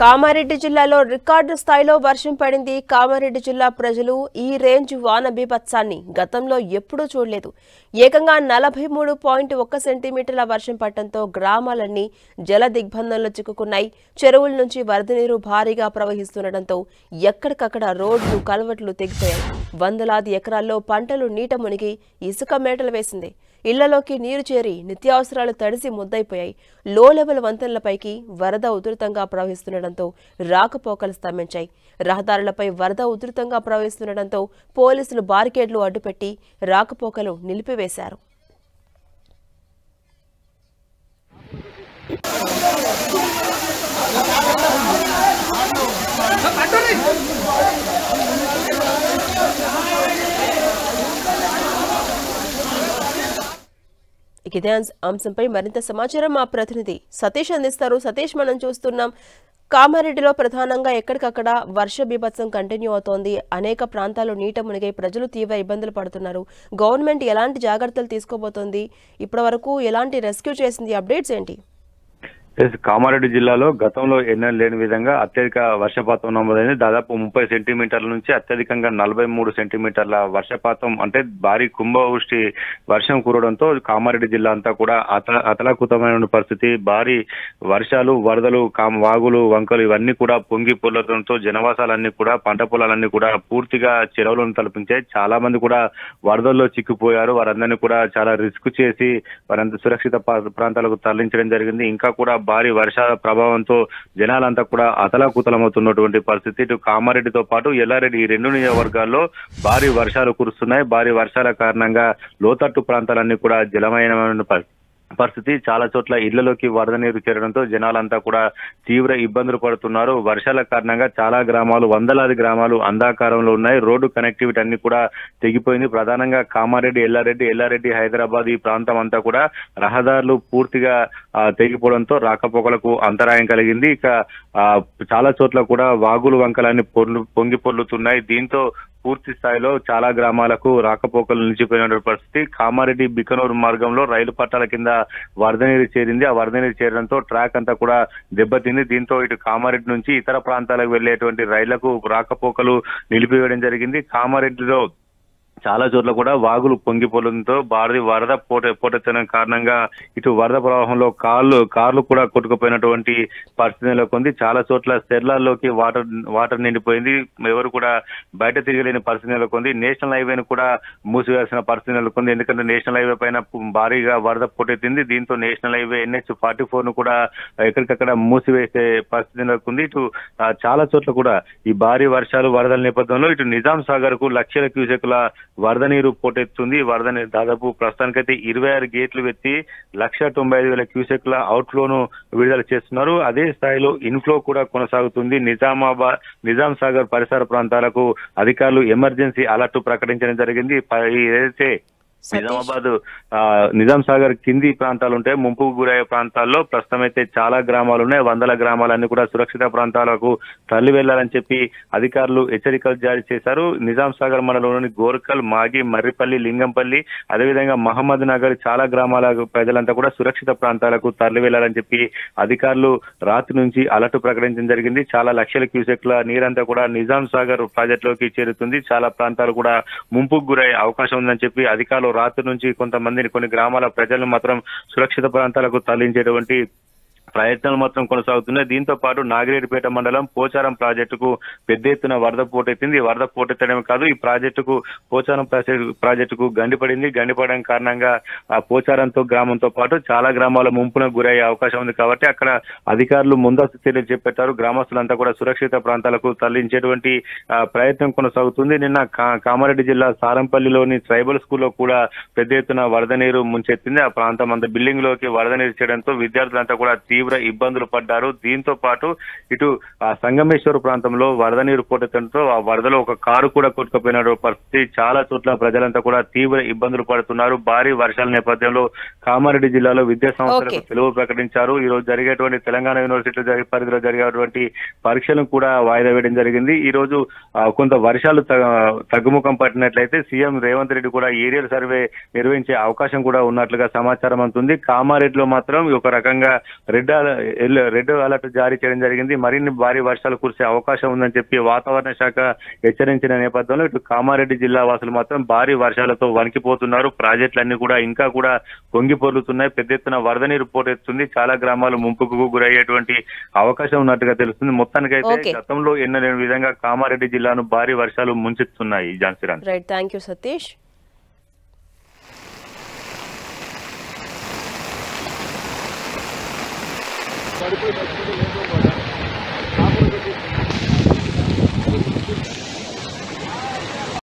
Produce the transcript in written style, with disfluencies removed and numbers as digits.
కామారెడ్డి జిల్లాలో రికార్డు స్థాయిలో వర్షం పడింది. కామారెడ్డి జిల్లా ప్రజలు ఈ రేంజ్ వాన బీభత్సాన్ని గతంలో ఎప్పుడూ చూడలేదు. ఏకంగా 43.1 సెంటీమీటర్ల వర్షం పడటంతో గ్రామాలన్నీ జల దిగ్బంధంలో చిక్కుకున్నాయి. చెరువుల నుంచి వరద నీరు భారీగా ప్రవహిస్తుండటంతో ఎక్కడికక్కడ రోడ్లు కల్వర్ట్లు తెగిపోయాయి. వందలాది ఎకరాల్లో పంటలు నీట మునిగి ఇసుక మేటలు వేసింది. ఇళ్లలోకి నీరు చేరి నిత్యావసరాలు తడిసి ముద్దైపోయాయి. లో లెవెల్ వంతెనలపైకి వరద ఉధృతంగా ప్రవహిస్తుండటంతో రాకపోకలు స్తంభించాయి. రహదారులపై వరద ఉధృతంగా ప్రవహిస్తుండటంతో పోలీసులు బారికేడ్లు అడ్డుపెట్టి రాకపోకలు నిలిపివేశారు. ఇదే అంశంపై మరింత సమాచారం మా ప్రతినిధి సతీష్ అందిస్తారు. సతీష్, మనం చూస్తున్నాం కామారెడ్డిలో ప్రధానంగా ఎక్కడికక్కడ వర్ష బీభత్సం కంటిన్యూ అవుతోంది. అనేక ప్రాంతాలు నీట మునిగే ప్రజలు తీవ్ర ఇబ్బందులు పడుతున్నారు. గవర్నమెంట్ ఎలాంటి జాగ్రత్తలు తీసుకోబోతోంది? ఇప్పటి వరకు ఎలాంటి రెస్క్యూ చేసింది? అప్డేట్స్ ఏంటి? కామారెడ్డి జిల్లాలో గతంలో ఎన్నడూ లేని విధంగా అత్యధిక వర్షపాతం నమోదైంది. దాదాపు 30 సెంటీమీటర్ల నుంచి అత్యధికంగా 43 సెంటీమీటర్ల వర్షపాతం, అంటే భారీ కుంభవృష్టి వర్షం కురవడంతో కామారెడ్డి జిల్లా అంతా కూడా అతలాకుతమైన పరిస్థితి. భారీ వర్షాలు, వరదలు, వాగులు, వంకలు ఇవన్నీ కూడా పొంగి పొర్లడంతో జనవాసాలన్నీ కూడా, పంట పొలాలన్నీ కూడా పూర్తిగా చెరువులను తలపించాయి. చాలా మంది కూడా వరదల్లో చిక్కుపోయారు. వారందరినీ కూడా చాలా రిస్క్ చేసి వారంతా సురక్షిత ప్రాంతాలకు తరలించడం జరిగింది. ఇంకా కూడా భారీ వర్షాల ప్రభావంతో జనాలంతా కూడా అతలాకుతలమవుతున్నటువంటి పరిస్థితి. ఇటు కామారెడ్డితో పాటు ఎల్లారెడ్డి ఈ రెండు నియోజకవర్గాల్లో భారీ వర్షాలు కురుస్తున్నాయి. భారీ వర్షాల కారణంగా లోతట్టు ప్రాంతాలన్నీ కూడా జలమయమైన పరిస్థితి. చాలా చోట్ల ఇళ్లలోకి వరద నీరు చేరడంతో జనాలంతా కూడా తీవ్ర ఇబ్బందులు పడుతున్నారు. వర్షాల కారణంగా చాలా గ్రామాలు, వందలాది గ్రామాలు అంధాకారంలో ఉన్నాయి. రోడ్డు కనెక్టివిటీ అన్ని కూడా తెగిపోయింది. ప్రధానంగా కామారెడ్డి, ఎల్లారెడ్డి, హైదరాబాద్ ఈ ప్రాంతం అంతా కూడా రహదారులు పూర్తిగా తెగిపోవడంతో రాకపోకలకు అంతరాయం కలిగింది. ఇక చాలా చోట్ల కూడా వాగులు, వంకలన్నీ పొంగి పొర్లుతున్నాయి. దీంతో పూర్తి స్థాయిలో చాలా గ్రామాలకు రాకపోకలు నిలిచిపోయిన పరిస్థితి. కామారెడ్డి బికనూరు మార్గంలో రైలు పట్టాల కింద వరద నీరు చేరింది. ఆ వరద నీరు చేరడంతో ట్రాక్ అంతా కూడా దెబ్బతింది. దీంతో ఇటు కామారెడ్డి నుంచి ఇతర ప్రాంతాలకు వెళ్లేటువంటి రైళ్లకు రాకపోకలు నిలిపివేయడం జరిగింది. కామారెడ్డిలో చాలా చోట్ల కూడా వాగులు పొంగిపోవడంతో భారీ వరద పోటెత్తడం కారణంగా ఇటు వరద ప్రవాహంలో కార్లు కూడా కొట్టుకుపోయినటువంటి పరిస్థితి నెలకొంది. చాలా చోట్ల సెర్లాల్లోకి వాటర్ నిండిపోయింది. ఎవరు కూడా బయట తిరగలేని పరిస్థితి నెలకొంది. నేషనల్ హైవేను కూడా మూసివేయాల్సిన పరిస్థితి నెలకొంది. ఎందుకంటే నేషనల్ హైవే పైన భారీగా వరద పోటెత్తింది. దీంతో నేషనల్ హైవే NH-44 ను కూడా ఎక్కడికక్కడ మూసివేసే పరిస్థితి నెలకొంది. ఇటు చాలా చోట్ల కూడా ఈ భారీ వర్షాలు, వరదల నేపథ్యంలో ఇటు నిజాం సాగర్ కు లక్షల క్యూసెక్ల వరద నీరు పోటెత్తుంది. వరద నీరు దాదాపు ప్రస్తుతానికైతే 26 గేట్లు ఎత్తి 1,95,000 క్యూసెక్ల అవుట్ఫ్లోను విడుదల చేస్తున్నారు. అదే స్థాయిలో ఇన్ఫ్లో కూడా కొనసాగుతుంది. నిజాం సాగర్ పరిసర ప్రాంతాలకు అధికారులు ఎమర్జెన్సీ అలర్ట్ ప్రకటించడం జరిగింది. ఏదైతే నిజాం సాగర్ కింది ప్రాంతాలు ఉంటాయి, ముంపుకు గురయ్యే ప్రాంతాల్లో ప్రస్తుతం అయితే చాలా గ్రామాలు ఉన్నాయి. వందల గ్రామాలన్నీ కూడా సురక్షిత ప్రాంతాలకు తరలి వెళ్లాలని చెప్పి అధికారులు హెచ్చరికలు జారీ చేశారు. నిజాం సాగర్ మండలంలోని గోర్కల్, మాగి, మర్రిపల్లి, లింగంపల్లి, అదేవిధంగా మహమ్మద్ నగర్ చాలా గ్రామాల ప్రజలంతా కూడా సురక్షిత ప్రాంతాలకు తరలి వెళ్లాలని చెప్పి అధికారులు రాత్రి నుంచి అలర్ట్ ప్రకటించడం జరిగింది. చాలా లక్షల క్యూసెక్ల నీరంతా కూడా నిజాం సాగర్ ప్రాజెక్టులోకి చేరుతుంది. చాలా ప్రాంతాలు కూడా ముంపుకు గురయ్యే అవకాశం ఉందని చెప్పి అధికారులు రాత్రి నుంచి కొంతమందిని, కొన్ని గ్రామాల ప్రజలను మాత్రం సురక్షిత ప్రాంతాలకు తరలించేటువంటి ప్రయత్నాలు మాత్రం కొనసాగుతున్నాయి. దీంతో పాటు నాగిరెడ్డిపేట మండలం పోచారం ప్రాజెక్టుకు పెద్ద ఎత్తున వరద పోటెత్తింది. వరద పోటెత్తడమే కాదు, ఈ పోచారం ప్రాజెక్టుకు గండిపడింది. గండిపడడం కారణంగా ఆ పోచారంతో గ్రామంతో పాటు చాలా గ్రామాల ముంపునకు గురయ్యే అవకాశం ఉంది. కాబట్టి అక్కడ అధికారులు ముందస్తు చర్యలు చేపట్టారు. గ్రామస్తులంతా కూడా సురక్షిత ప్రాంతాలకు తరలించేటువంటి ప్రయత్నం కొనసాగుతుంది. నిన్న కామారెడ్డి జిల్లా సారంపల్లిలోని ట్రైబల్ స్కూల్లో కూడా పెద్ద ఎత్తున వరద నీరు ముంచెత్తింది. ఆ ప్రాంతం అంతా బిల్డింగ్ లోకి వరద నీరు చేయడంతో విద్యార్థులంతా కూడా తీవ్ర ఇబ్బందులు పడ్డారు. దీంతో పాటు ఇటు సంగమేశ్వర ప్రాంతంలో వరద నీరు పోటెత్తడంతో ఆ వరదలో ఒక కారు కూడా కొట్టుకుపోయిన పరిస్థితి. చాలా చోట్ల ప్రజలంతా కూడా తీవ్ర ఇబ్బందులు పడుతున్నారు. భారీ వర్షాల నేపథ్యంలో కామారెడ్డి జిల్లాలో విద్యా సంస్థలకు సెలవు ప్రకటించారు. ఈ రోజు జరిగేటువంటి తెలంగాణ యూనివర్సిటీ పరిధిలో జరిగేటువంటి పరీక్షలను కూడా వాయిదా వేయడం జరిగింది. ఈ రోజు కొంత వర్షాలు తగ్గుముఖం పట్టినట్లయితే సీఎం రేవంత్ రెడ్డి కూడా ఏరియల్ సర్వే నిర్వహించే అవకాశం కూడా ఉన్నట్లుగా సమాచారం అందుతుంది. కామారెడ్డిలో మాత్రం ఒక రకంగా రెడ్ రెడ్ అలర్ట్ జారీ చేయడం జరిగింది. మరిన్ని భారీ వర్షాలు కురిసే అవకాశం ఉందని చెప్పి వాతావరణ శాఖ హెచ్చరించిన నేపథ్యంలో ఇటు కామారెడ్డి జిల్లా వాసులు మాత్రం భారీ వర్షాలతో వణికిపోతున్నారు. ప్రాజెక్టులన్నీ కూడా ఇంకా కూడా పొంగి పొర్లుతున్నాయి. పెద్ద ఎత్తున వరద నీరు పోటెత్తుంది. చాలా గ్రామాలు ముంపుకు గురయ్యేటువంటి అవకాశం ఉన్నట్టుగా తెలుస్తుంది. మొత్తానికైతే గతంలో ఎన్నలేని విధంగా కామారెడ్డి జిల్లాను భారీ వర్షాలు ముంచెత్తున్నాయి. Jhansirani. Right, thank you Satish. పడిపోయి